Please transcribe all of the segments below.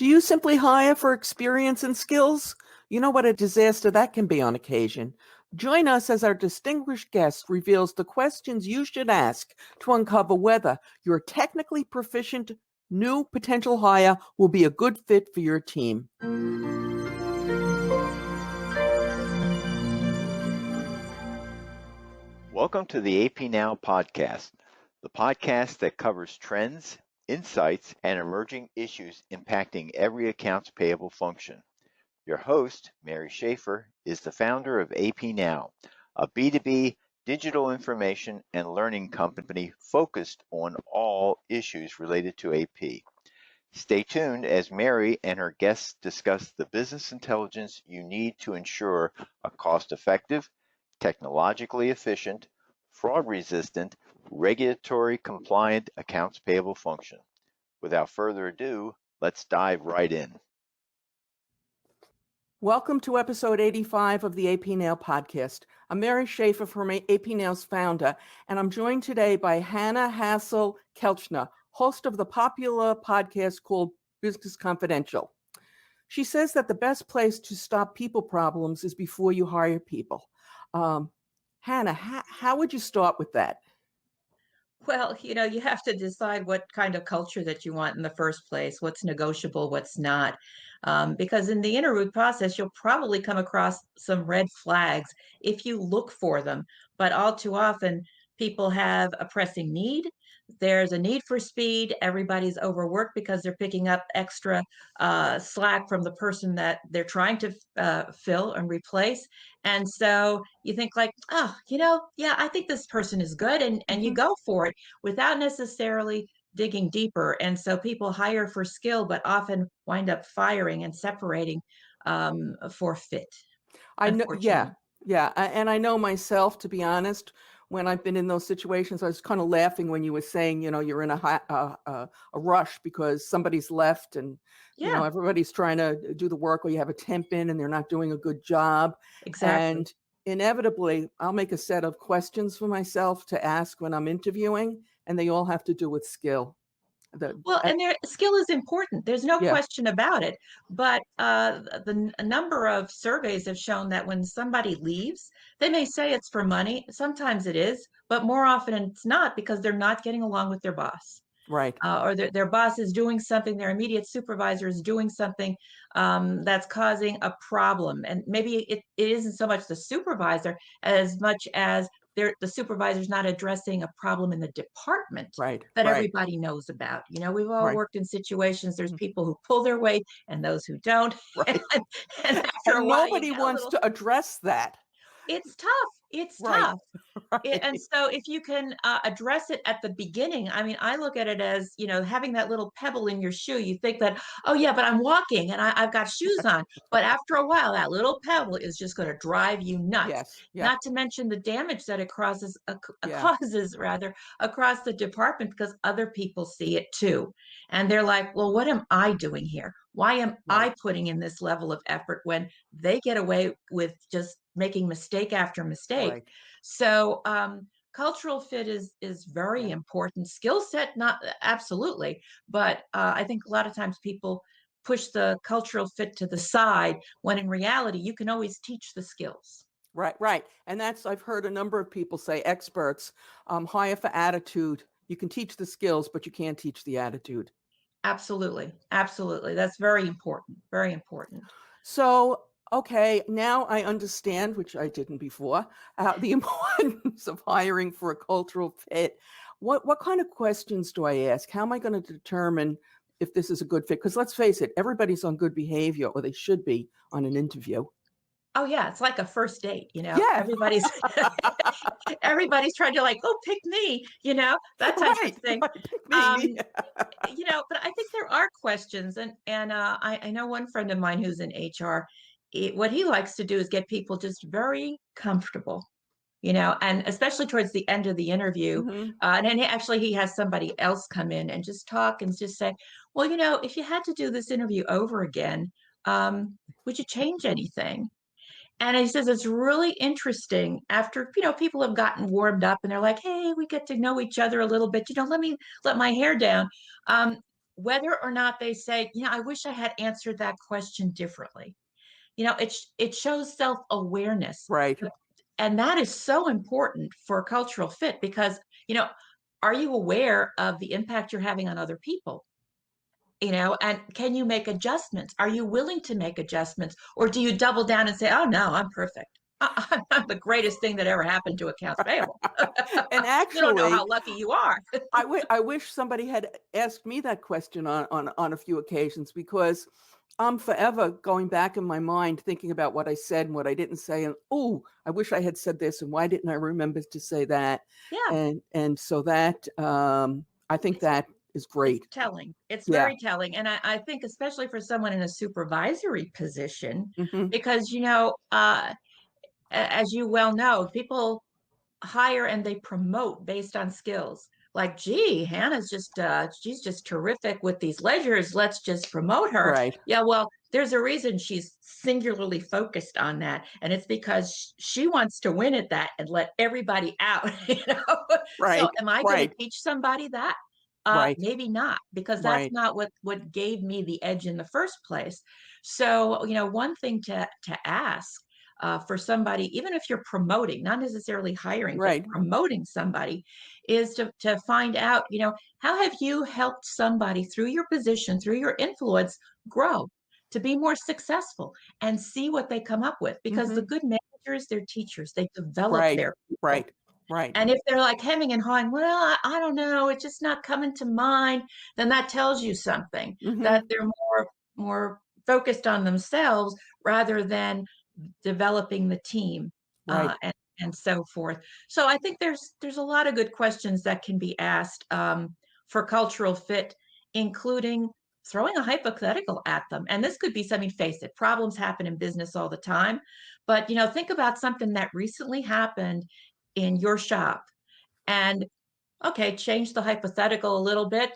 Do you simply hire for experience and skills? You know what a disaster that can be on occasion. Join us as our distinguished guest reveals the questions you should ask to uncover whether your technically proficient new potential hire will be a good fit for your team. Welcome to the AP Now podcast, the podcast that covers trends, insights, and emerging issues impacting every accounts payable function. Your host, Mary Schaefer, is the founder of AP Now, a B2B digital information and learning company focused on all issues related to AP. Stay tuned as Mary and her guests discuss the business intelligence you need to ensure a cost-effective, technologically efficient, fraud-resistant, regulatory compliant accounts payable function. Without further ado, let's dive right in. Welcome to episode 85 of the AP Now podcast. I'm Mary Schaefer from AP Now's founder, and I'm joined today by Hanna Hasl-Kelchner, host of the popular podcast called Business Confidential. She says that the best place to stop people problems is before you hire people. Hanna, how would you start with that? Well, you have to decide what kind of culture that you want in the first place, what's negotiable, what's not. Because in the interview process, you'll probably come across some red flags if you look for them. But all too often, people have a pressing need. There's a need for speed. Everybody's overworked because they're picking up extra slack from the person that they're trying to fill and replace. And so you think like, oh, yeah, I think this person is good. And you go for it without necessarily digging deeper. And so people hire for skill, but often wind up firing and separating for fit. I know, Unfortunately. and I know myself, to be honest, when I've been in those situations, I was kind of laughing when you were saying, you're in a rush because somebody's left and, Yeah, everybody's trying to do the work, or you have a temp in and they're not doing a good job. exactly. And inevitably, I'll make a set of questions for myself to ask when I'm interviewing, and they all have to do with skill. Well, and their skill is important. There's no Yeah, question about it. But a number of surveys have shown that when somebody leaves, they may say it's for money. Sometimes it is, but more often it's not because they're not getting along with their boss. right. Or their boss is doing something, their immediate supervisor is doing something that's causing a problem. And maybe it isn't so much the supervisor as much as the supervisor's not addressing a problem in the department Right, that right, everybody knows about. We've all right, worked in situations, there's people who pull their weight and those who don't. And, right. and after a And while, you nobody get a wants little, to address that. it's tough. It's Right, tough. And right. so if you can address it at the beginning, I mean, I look at it as, having that little pebble in your shoe. You think that, oh yeah, but I'm walking and I've got shoes on. But after a while, that little pebble is just going to drive you nuts. Yes, yeah, Not to mention the damage that it yeah, causes rather across the department because other people see it too. And they're like, well, what am I doing here? Why am right, I putting in this level of effort when they get away with just making mistake after mistake? right. So cultural fit is very Yeah. important. Skill set, not absolutely, but I think a lot of times people push the cultural fit to the side when in reality you can always teach the skills. Right, right. And I've heard a number of people say, experts, hire for attitude. You can teach the skills, but you can't teach the attitude. Absolutely, absolutely. That's very important. Very important. So, okay, now I understand, which I didn't before, the importance of hiring for a cultural fit. What kind of questions do I ask? How am I going to determine if this is a good fit? Because let's face it, everybody's on good behavior, or they should be on an interview. Oh yeah, it's like a first date. Yeah, Everybody's everybody's trying to like, oh, pick me, that type of right, thing. right. Pick me. Um, but I think there are questions, and I know one friend of mine who's in HR. What he likes to do is get people just very comfortable, and especially towards the end of the interview. Hmm. And then actually, he has somebody else come in and just talk and just say, well, if you had to do this interview over again, would you change anything? And he says it's really interesting after, people have gotten warmed up and they're like, hey, we get to know each other a little bit. Let me let my hair down. Um, whether or not they say, I wish I had answered that question differently. It shows self-awareness. Right. And that is so important for cultural fit because, are you aware of the impact you're having on other people? And can you make adjustments? Are you willing to make adjustments? Or do you double down and say, oh, no, I'm perfect. I'm the greatest thing that ever happened to accounts payable. And You don't know actually, how lucky you are. I wish somebody had asked me that question on a few occasions, because I'm forever going back in my mind thinking about what I said and what I didn't say, and I wish I had said this, and why didn't I remember to say that? Yeah. And so that I think It's that is great. It's telling. It's Yeah. very telling. And I think especially for someone in a supervisory position, Hmm. because, as you well know, people hire and they promote based on skills. Like, gee, she's just terrific with these ledgers. Let's just promote her. Right. Yeah, well, there's a reason she's singularly focused on that. And it's because she wants to win at that and let everybody out, So Right. am I going to Right. teach somebody that? Right. Maybe not, because that's Right. not what gave me the edge in the first place. So, one thing to ask for somebody, even if you're promoting, not necessarily hiring, but Right. promoting somebody, is to find out, how have you helped somebody through your position, through your influence, grow to be more successful, and see what they come up with. Because the Hmm. good managers, they're teachers, they develop Right. their people. Right. Right. And if they're like hemming and hawing, well, I don't know, it's just not coming to mind, then that tells you something, Hmm. that they're more focused on themselves rather than developing the team, Right. and so forth. So I think there's a lot of good questions that can be asked for cultural fit, including throwing a hypothetical at them. And this could be something, face it, problems happen in business all the time. But think about something that recently happened in your shop. And okay, change the hypothetical a little bit,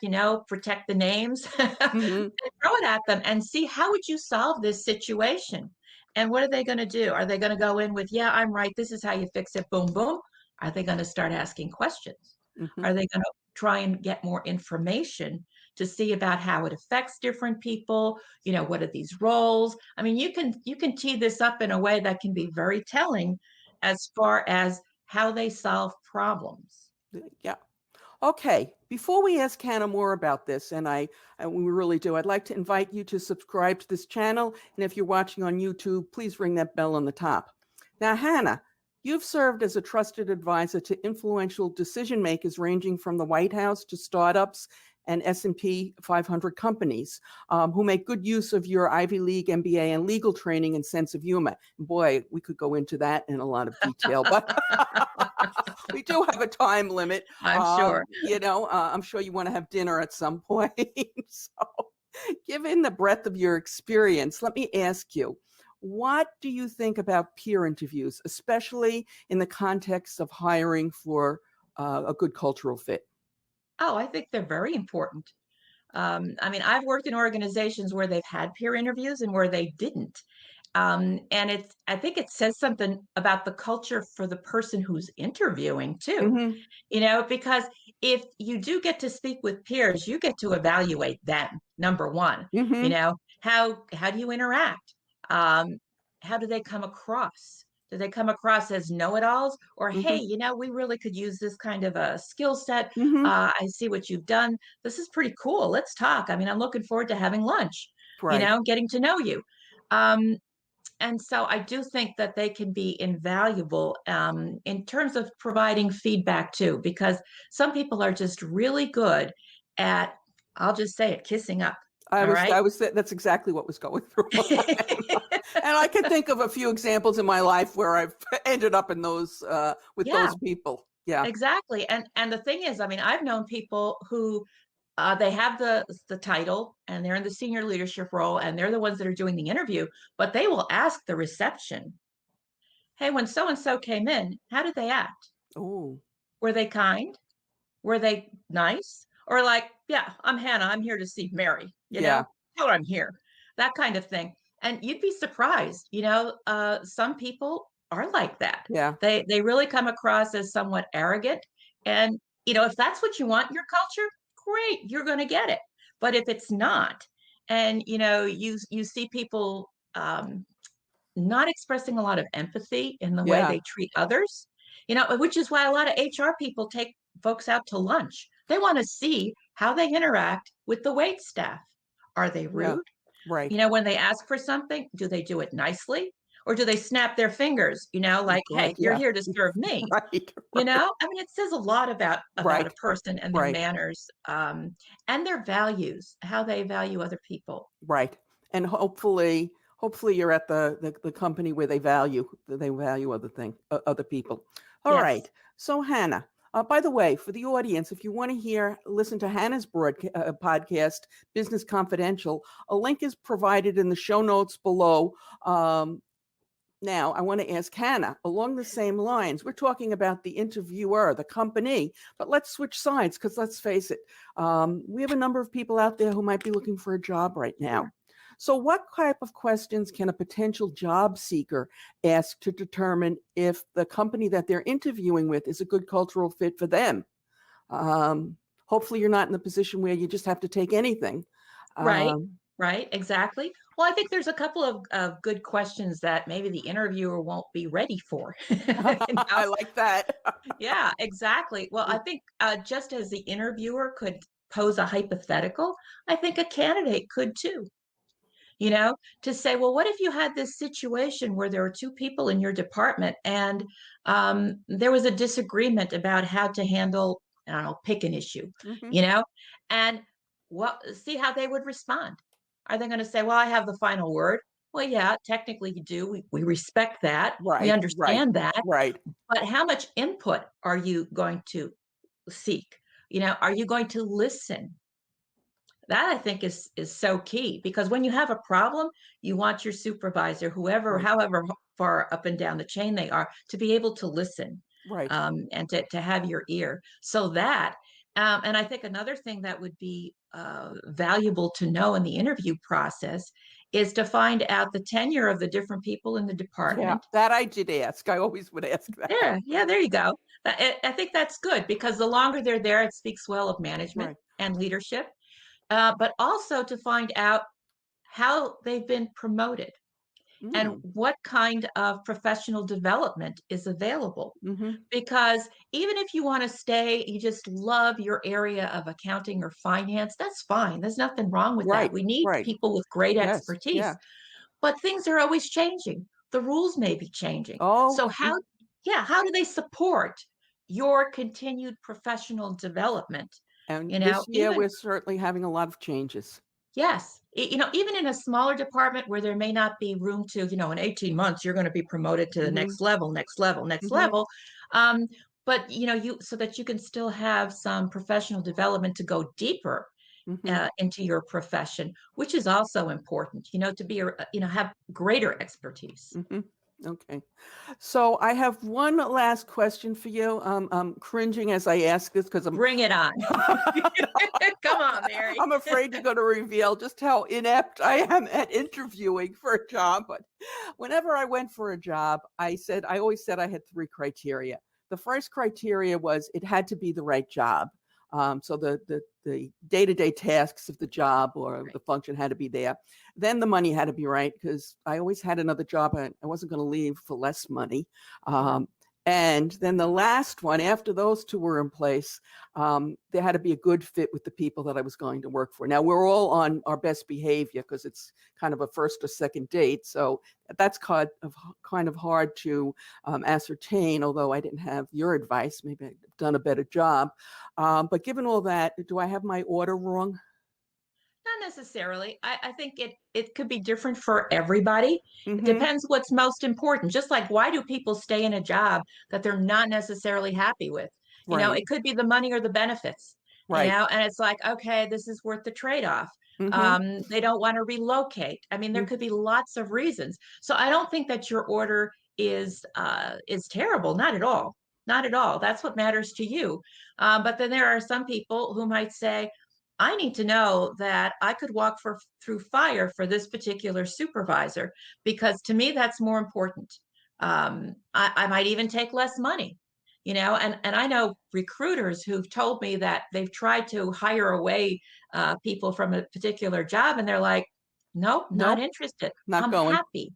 protect the names, and Hmm. throw it at them and see, how would you solve this situation? And what are they going to do? Are they going to go in with, yeah, I'm right, this is how you fix it, boom, boom? Are they going to start asking questions? Hmm. Are they going to try and get more information to see about how it affects different people? What are these roles? I mean, you can tee this up in a way that can be very telling as far as how they solve problems. Yeah. Okay, before we ask Hannah more about this, and we really do, I'd like to invite you to subscribe to this channel. And if you're watching on YouTube, please ring that bell on the top. Now, Hannah, you've served as a trusted advisor to influential decision makers ranging from the White House to startups and S&P 500 companies who make good use of your Ivy League MBA and legal training and sense of humor. Boy, we could go into that in a lot of detail, but we do have a time limit. I'm sure. I'm sure you want to have dinner at some point. So, given the breadth of your experience, let me ask you, what do you think about peer interviews, especially in the context of hiring for a good cultural fit? Oh, I think they're very important. I mean, I've worked in organizations where they've had peer interviews and where they didn't. And I think it says something about the culture for the person who's interviewing too, Hmm. because if you do get to speak with peers, you get to evaluate them, number one. Hmm. How do you interact? Um, how do they come across? Do they come across as know-it-alls, or hey, Hmm. we really could use this kind of a skill set. Hmm. I see what you've done. This is pretty cool. Let's talk. I mean, I'm looking forward to having lunch, Right. getting to know you. Um, and so I do think that they can be invaluable in terms of providing feedback too, because some people are just really good at, I'll just say it, kissing up. All right. That's exactly what was going through my mind. And I can think of a few examples in my life where I've ended up in those, with Yeah, those people. Yeah. exactly. And the thing is, I mean, I've known people who they have the title and they're in the senior leadership role and they're the ones that are doing the interview, but they will ask the reception, hey, when so and so came in, how did they act? Oh, Were they kind? Were they nice? Or like, yeah, I'm Hannah. I'm here to see Mary. yeah. Tell her I'm here. That kind of thing. And you'd be surprised. Some people are like that. Yeah. They really come across as somewhat arrogant. And if that's what you want in your culture, great, you're going to get it. But if it's not, and you see people not expressing a lot of empathy in the way Yeah. they treat others, which is why a lot of HR people take folks out to lunch. They want to see how they interact with the wait staff. Are they Yeah. rude? Right. When they ask for something, do they do it nicely? Or do they snap their fingers, Oh, like, hey, God. you're Yeah. here to serve me? Right. Right. It says a lot about a Right. person and their Right. manners, and their values, how they value other people. Right. And hopefully you're at the company where they value other people. All Yes. right. So Hannah, by the way, for the audience, if you want to listen to Hannah's podcast, Business Confidential, a link is provided in the show notes below. Now, I want to ask Hannah, along the same lines, we're talking about the interviewer, the company, but let's switch sides because let's face it, we have a number of people out there who might be looking for a job right now. Sure. So, what type of questions can a potential job seeker ask to determine if the company that they're interviewing with is a good cultural fit for them? Hopefully, you're not in the position where you just have to take anything. Right. Um, Right. Exactly. Well, I think there's a couple of good questions that maybe the interviewer won't be ready for. I like that. Yeah, exactly. Well, I think just as the interviewer could pose a hypothetical, I think a candidate could too. To say, well, what if you had this situation where there were two people in your department and there was a disagreement about how to handle, I don't know, pick an issue, Mhm. you know, and see how they would respond. Are they going to say, well, I have the final word? Well, yeah, technically you do. We respect that. We Right, right, understand that. right. But how much input are you going to seek? Are you going to listen? That I think is so key, because when you have a problem, you want your supervisor, whoever, Right, however far up and down the chain they are, to be able to listen, right. and to have your ear. So that, and I think another thing that would be valuable to know in the interview process is to find out the tenure of the different people in the Yeah, department. that I did ask. I always would ask that. Yeah, yeah, there you go. I think that's good, because the longer they're there, it speaks well of management Right. and leadership, but also to find out how they've been promoted and Mm, what kind of professional development is available. mhm. Because even if you want to stay, you just love your area of accounting or finance, that's fine. There's nothing wrong with that. Right, We need right. people with great Yes, expertise, yeah. but things are always changing. The rules may be changing. Oh, So how do they support your continued professional development? and this year Even we're certainly having a lot of changes. Yes. Even in a smaller department where there may not be room to, in 18 months, you're going to be promoted to the Mhm, next level, next level, next mhm, level. Um, but, so that you can still have some professional development to go deeper mhm, into your profession, which is also important, to be, have greater expertise. mhm. Okay. So I have one last question for you. I'm cringing as I ask this because I'm Bring it on. Come on, Mary. I'm afraid to go to reveal just how inept I am at interviewing for a job. But whenever I went for a job, I always said I had three criteria. The first criteria was it had to be the right job. So the day-to-day tasks of the job or Right. the function had to be there. Then the money had to be right because I always had another job. I wasn't going to leave for less money. Sure. And then the last one, after those two were in place, there had to be a good fit with the people that I was going to work for. Now, we're all on our best behavior because it's kind of a first or second date. So that's kind of hard to ascertain, although I didn't have your advice. Maybe I've done a better job. But given all that, do I have my order wrong? Not necessarily. I think it could be different for everybody. It Mm-hmm. depends what's most important. Just like, why do people stay in a job that they're not necessarily happy with? Right, It could be the money or the benefits, right. and it's like, okay, this is worth the trade-off. Mm-hmm. They don't want to relocate. I mean, there could be lots of reasons. So I don't think that your order is terrible. Not at all. Not at all. That's what matters to you. But then there are some people who might say, I need to know that I could walk through fire for this particular supervisor, because to me that's more important. I might even take less money, and I know recruiters who've told me that they've tried to hire away people from a particular job, and they're like, nope, not Nope, interested. not I'm going. happy.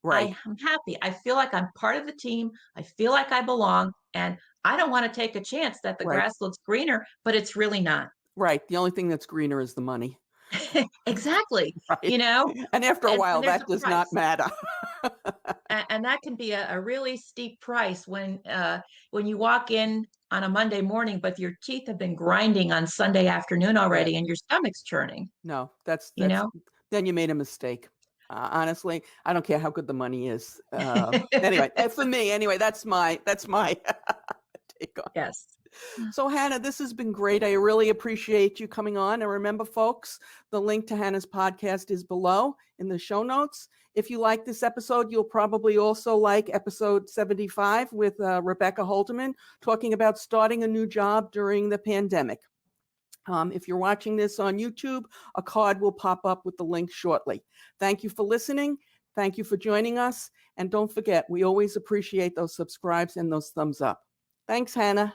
Right, I'm happy. I feel like I'm part of the team. I feel like I belong. And I don't want to take a chance that the right, grass looks greener, but it's really not. right. The only thing that's greener is the money. Exactly. Right. You know, And after a while, and there's that a does not price. matter. And that can be a really steep price when you walk in on a Monday morning, but your teeth have been grinding on Sunday afternoon Yeah. already and your stomach's churning, No, you know? then you made a mistake. Honestly, I don't care how good the money is. Anyway, for me, anyway, that's my take on. Yes. So Hanna, this has been great. I really appreciate you coming on. And remember, folks, the link to Hanna's podcast is below in the show notes. If you like this episode, you'll probably also like episode 75 with Rebecca Holterman talking about starting a new job during the pandemic. If you're watching this on YouTube, a card will pop up with the link shortly. Thank you for listening. Thank you for joining us. And don't forget, we always appreciate those subscribes and those thumbs up. Thanks, Hanna.